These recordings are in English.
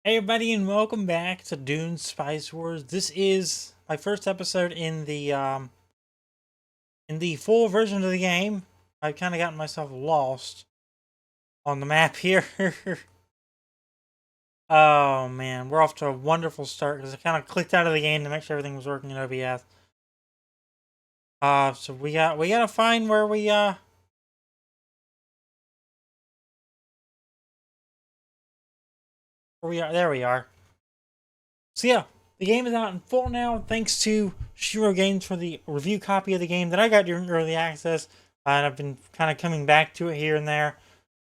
Hey everybody, and welcome back to Dune Spice Wars. This is my first episode in the full version of the game. I've kind of gotten myself lost on the map here. Oh man, we're off to a wonderful start because I kind of clicked out of the game to make sure everything was working in OBS. So we gotta find where we are. There we are. So yeah, the game is out in full now, thanks to Shiro Games for the review copy of the game that I got during early access, and I've been kind of coming back to it here and there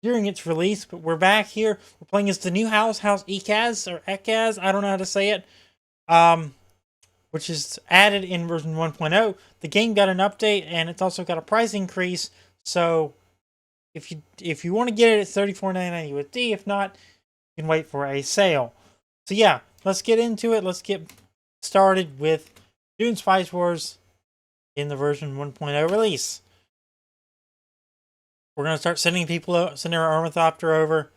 during its release. But we're back here. We're playing as the new House Ecaz or Ecaz. I don't know how to say it. Which is added in version 1.0. The game got an update, and it's also got a price increase. So if you want to get it, it's $34.99 USD. If not, you can wait for a sale. So yeah, let's get into it. Let's get started with Dune Spice Wars in the version 1.0 release. We're going to start sending people out, sending our ornithopter over,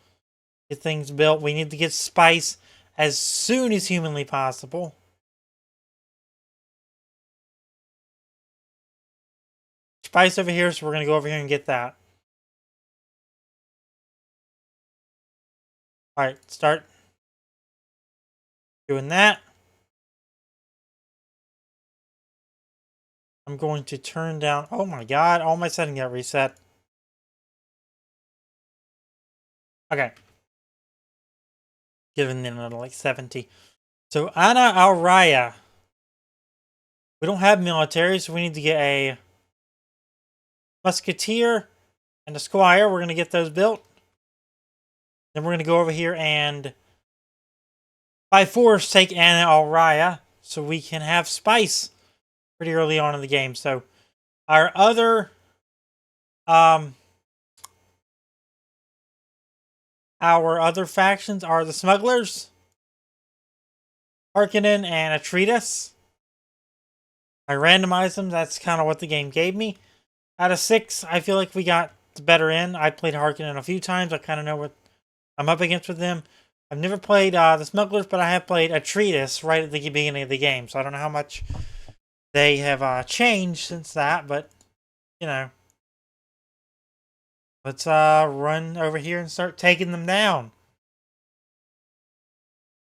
get things built. We need to get spice as soon as humanly possible. Spice over here, so we're going to go over here and get that. Alright, start doing that. I'm going to turn down... Oh my god, all my settings got reset. Okay. Giving them another like 70. So, Ana Araya. We don't have military, so we need to get a musketeer and a squire. We're going to get those built. Then we're going to go over here and by force take Ana Araya so we can have spice pretty early on in the game. So our other factions are the smugglers, Harkonnen, and Atreides. I randomized them. That's kind of what the game gave me. Out of 6, I feel like we got the better end. I played Harkonnen a few times. I kind of know what I'm up against with them. I've never played the smugglers, but I have played Atreides right at the beginning of the game. So I don't know how much they have changed since that, but you know. Let's run over here and start taking them down.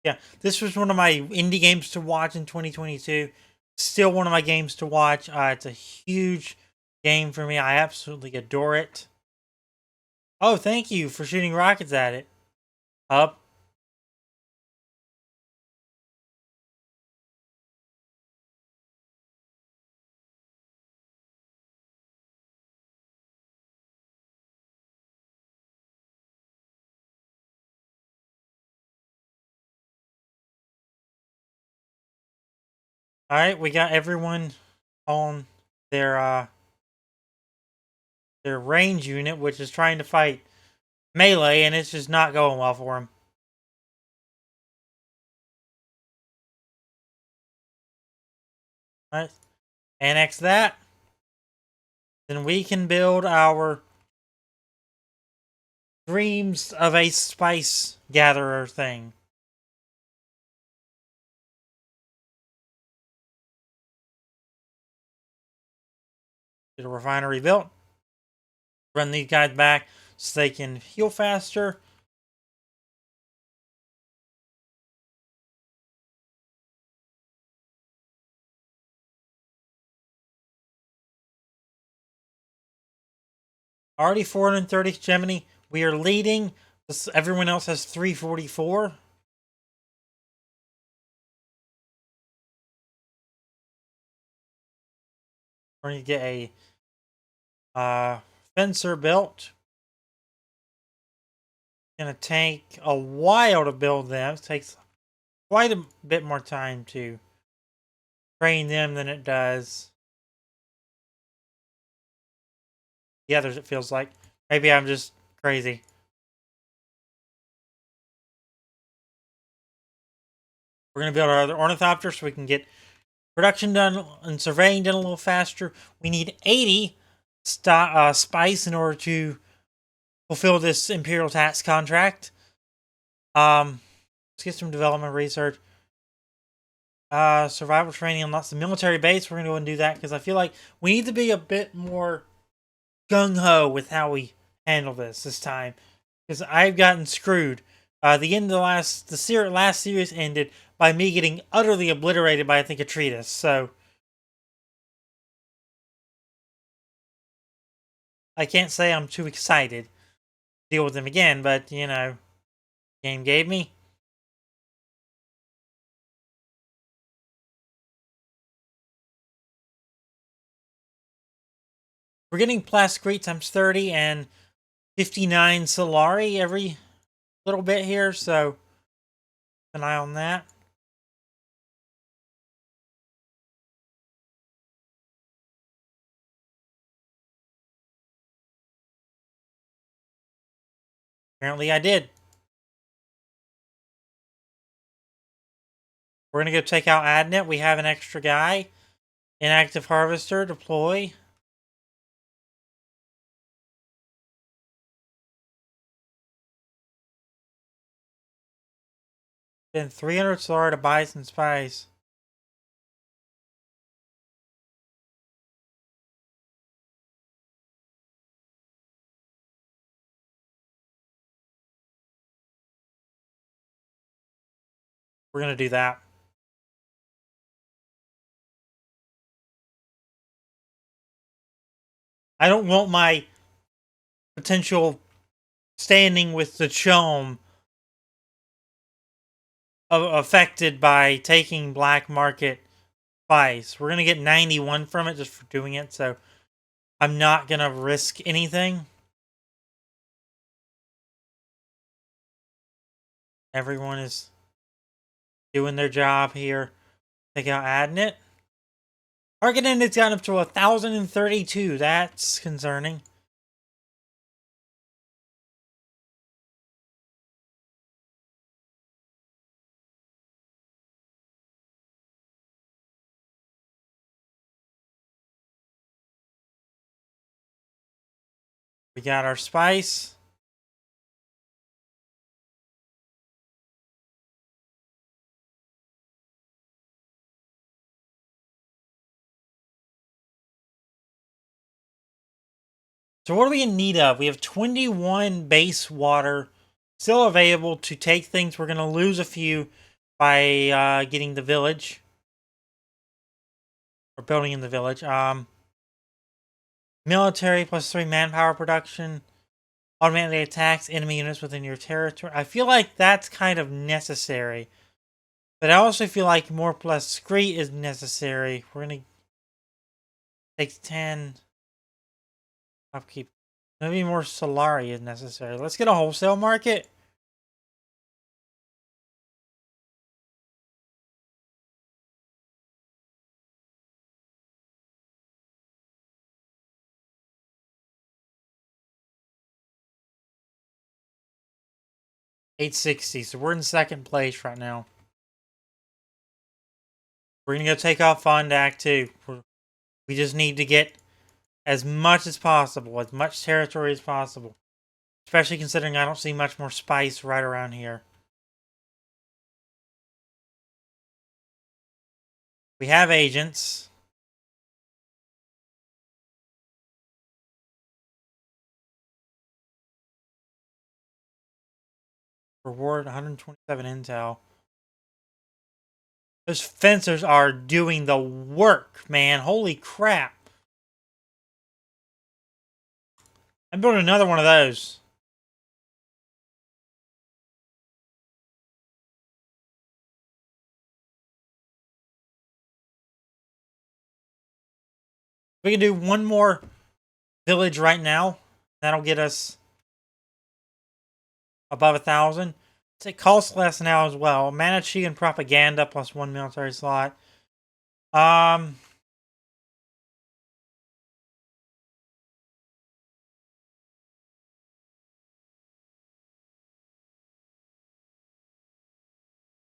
Yeah, this was one of my indie games to watch in 2022. Still one of my games to watch. It's a huge game for me. I absolutely adore it. Oh, thank you for shooting rockets at it. Up. Alright, we got everyone on their range unit, which is trying to fight melee, and it's just not going well for them. Alright, annex that. Then we can build our dreams of a spice gatherer thing. Get a refinery built. Run these guys back so they can heal faster. Already 430 Gemini. We are leading. Everyone else has 344. We're going to get a fencer built. It's going to take a while to build them. It takes quite a bit more time to train them than it does the others, it feels like. Maybe I'm just crazy. We're going to build our other ornithopter so we can get production done and surveying done a little faster. We need 80 spice in order to fulfill this Imperial tax contract. Let's get some development research. Survival training unlocks the military base. We're going to go and do that because I feel like we need to be a bit more gung-ho with how we handle this time. Because I've gotten screwed. The end of the last series ended by me getting utterly obliterated by, I think, a treatise. So I can't say I'm too excited to deal with them again, but, you know, game gave me. We're getting Plascrete times 30 and 59 Solari every little bit here, so keep an eye on that. Apparently I did. We're going to go take out Adnet. We have an extra guy. Inactive Harvester, deploy. Then 300 Solar to buy some spies. We're going to do that. I don't want my potential standing with the Chom affected by taking black market spies. We're going to get 91 from it just for doing it, so I'm not going to risk anything. Everyone is doing their job here. Take out Adnet. Arcanet's gotten up to 1,032. That's concerning. We got our spice. So what are we in need of? We have 21 base water still available to take things. We're going to lose a few by getting the village. Or building in the village. Military plus 3 manpower production. Automatically attacks enemy units within your territory. I feel like that's kind of necessary. But I also feel like more plus scree is necessary. We're going to take 10. Upkeep. Maybe more Solari is necessary. Let's get a wholesale market. $860. So we're in second place right now. We're going to go take off Fond Act 2. We just need to get as much as possible. As much territory as possible. Especially considering I don't see much more spice right around here. We have agents. Reward 127 intel. Those fencers are doing the work, man. Holy crap. I'm building another one of those. We can do one more village right now. That'll get us above 1,000. It costs less now as well. Manichi and propaganda plus 1 military slot.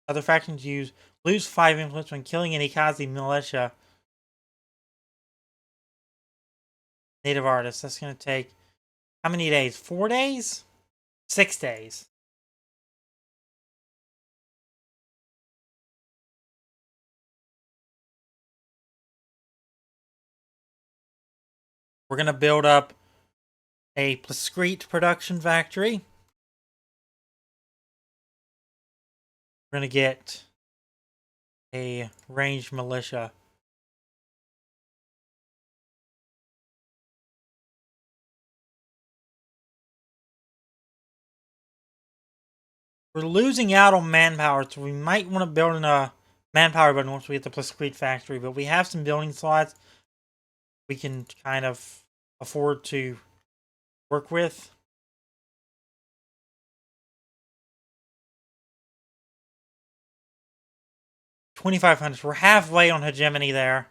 Other factions lose 5 influence when killing an Ecaz militia. Native artists. That's going to take how many days? 4 days? 6 days. We're going to build up a discrete production factory. We're going to get a ranged militia. We're losing out on manpower, so we might want to build in a manpower button once we get the discrete factory, but we have some building slots we can kind of afford to work with. $2,500. We're halfway on hegemony there.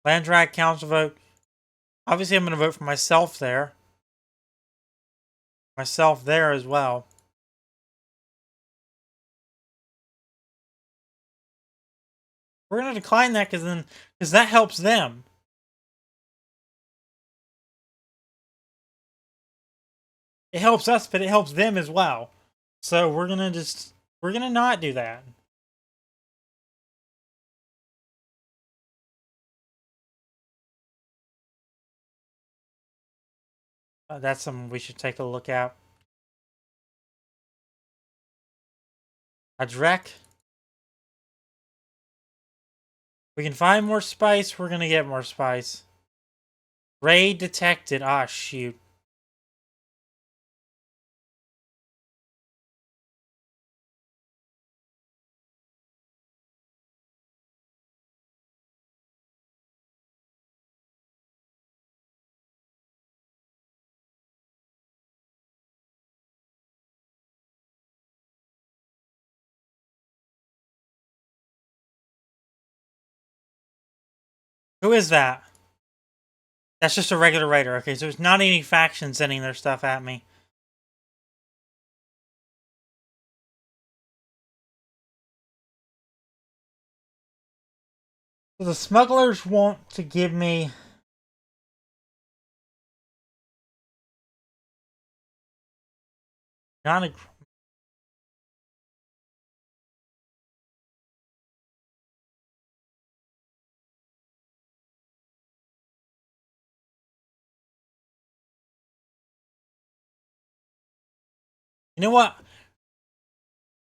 Land drag council vote. Obviously, I'm going to vote for myself there. Myself there as well. We're going to decline that because that helps them. It helps us, but it helps them as well. So we're going to not do that. That's something we should take a look at. A Drek. We can find more spice. We're going to get more spice. Raid detected. Ah, shoot. Who is that? That's just a regular raider. Okay, so it's not any faction sending their stuff at me. So the smugglers want to give me... Not a... You know what?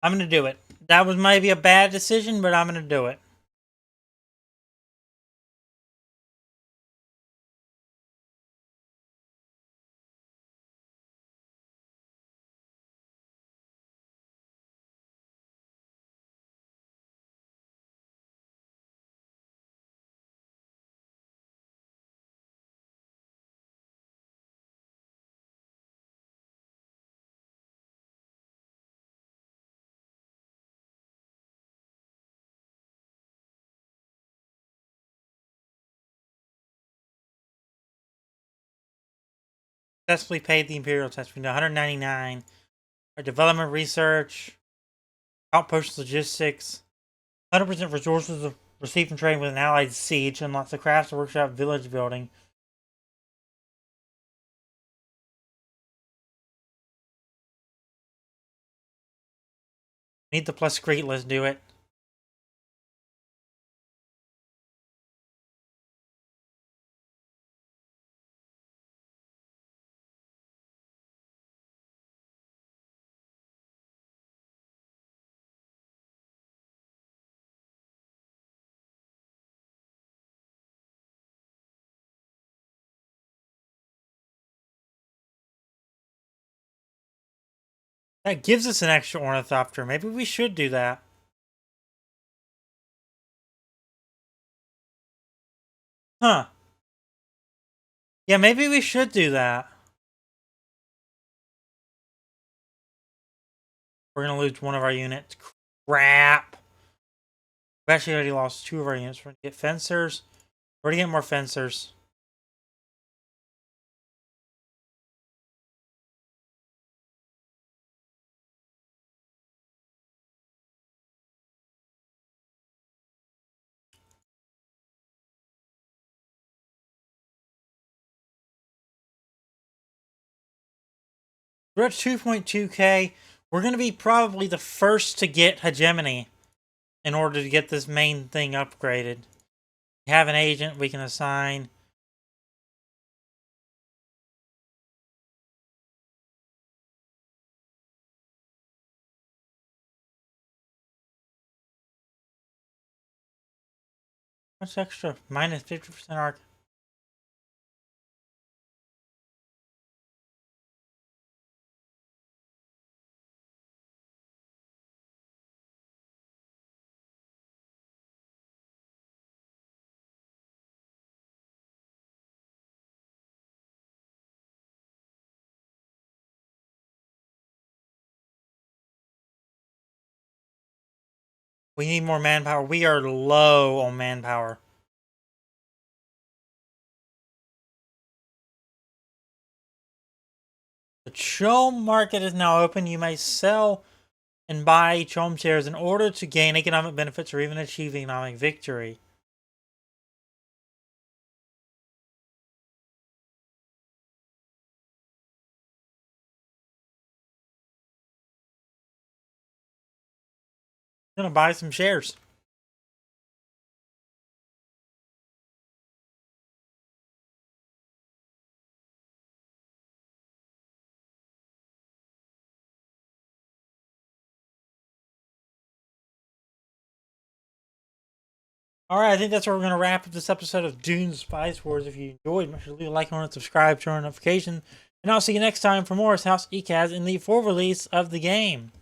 I'm going to do it. That was maybe a bad decision, but I'm going to do it. Successfully paid the Imperial test. We know 199. Our development research. Outpost logistics. 100% resources received from trading with an allied siege. Unlocks the crafts workshop village building. Need the plus great. Let's do it. That gives us an extra ornithopter. Maybe we should do that. Huh. Yeah, maybe we should do that. We're going to lose one of our units. Crap. We actually already lost 2 of our units. We're going to get fencers. We're going to get more fencers. We're at 2.2k. We're going to be probably the first to get hegemony in order to get this main thing upgraded. We have an agent we can assign. What's extra? Minus 50% arc. We need more manpower. We are low on manpower. The Chom market is now open. You may sell and buy Chom shares in order to gain economic benefits or even achieve economic victory. I'm gonna buy some shares. Alright, I think that's where we're going to wrap up this episode of Dune Spice Wars. If you enjoyed, make sure to leave a like, comment, subscribe, turn on notifications. And I'll see you next time for more House Ecaz in the full release of the game.